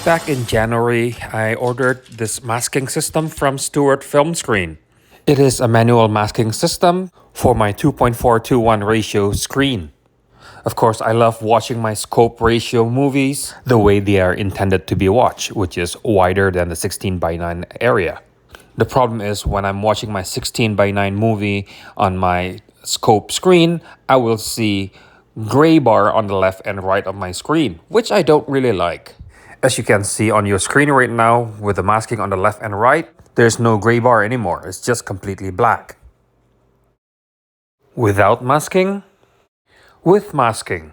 Back in January, I ordered this masking system from Stewart Filmscreen. It is a manual masking system for my 2.4:1 ratio screen. Of course, I love watching my scope ratio movies the way they are intended to be watched, which is wider than the 16:9 area. The problem is when I'm watching my 16:9 movie on my scope screen, I will see gray bar on the left and right of my screen, which I don't really like. As you can see on your screen right now, with the masking on the left and right, there's no gray bar anymore. It's just completely black. Without masking? With masking.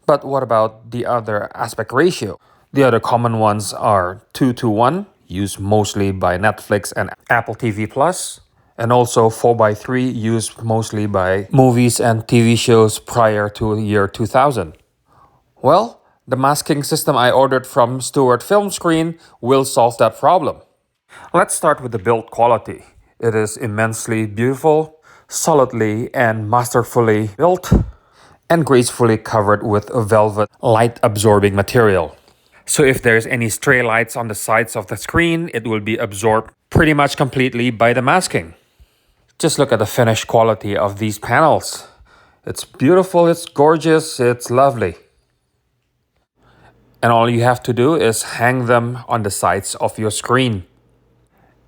But what about the other aspect ratio? The other common ones are 2:1, used mostly by Netflix and Apple TV Plus, and also 4:3, used mostly by movies and TV shows prior to the year 2000. Well, the masking system I ordered from Stewart Filmscreen will solve that problem. Let's start with the build quality. It is immensely beautiful, solidly and masterfully built, and gracefully covered with a velvet light-absorbing material. So if there's any stray lights on the sides of the screen, it will be absorbed pretty much completely by the masking. Just look at the finished quality of these panels. It's beautiful, it's gorgeous, it's lovely. And all you have to do is hang them on the sides of your screen.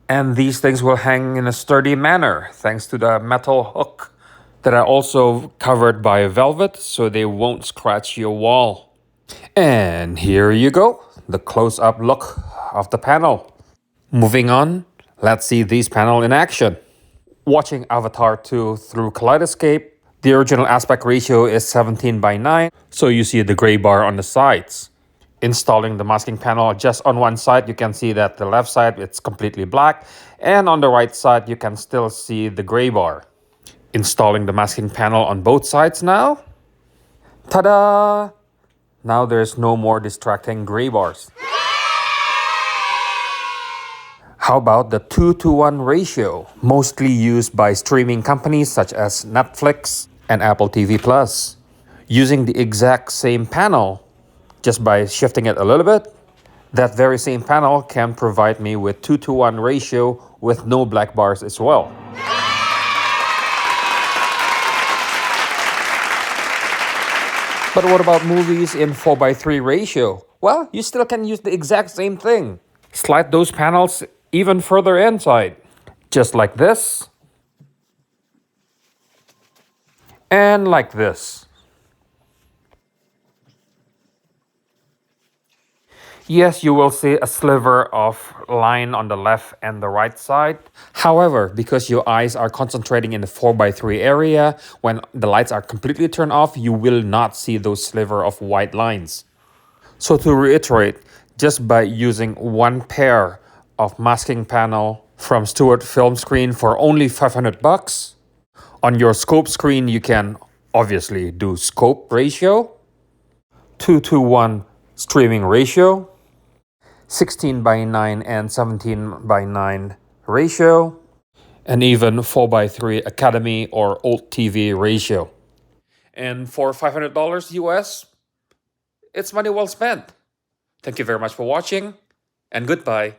And these things will hang in a sturdy manner thanks to the metal hook that are also covered by velvet so they won't scratch your wall. And here you go, the close-up look of the panel. Moving on, let's see these panels in action. Watching Avatar 2 through Kaleidoscape, the original aspect ratio is 17:9, so you see the gray bar on the sides. Installing the masking panel just on one side, you can see that the left side it's completely black, and on the right side you can still see the gray bar. Installing the masking panel on both sides now. Ta-da! Now there's no more distracting gray bars. How about the 2:1 ratio, mostly used by streaming companies such as Netflix and Apple TV Plus? Using the exact same panel, just by shifting it a little bit, that very same panel can provide me with 2:1 ratio with no black bars as well. But what about movies in 4:3 ratio? Well, you still can use the exact same thing. Slide those panels even further inside, just like this, and like this. Yes, you will see a sliver of line on the left and the right side. However, because your eyes are concentrating in the 4:3 area, when the lights are completely turned off, you will not see those sliver of white lines. So to reiterate, just by using one pair of masking panel from Stewart Filmscreen for only $500, on your scope screen you can obviously do scope ratio, 2:1 streaming ratio, 16:9 and 17:9 ratio, and even 4:3 Academy or Old TV ratio. And for $500 US, it's money well spent. Thank you very much for watching, and goodbye.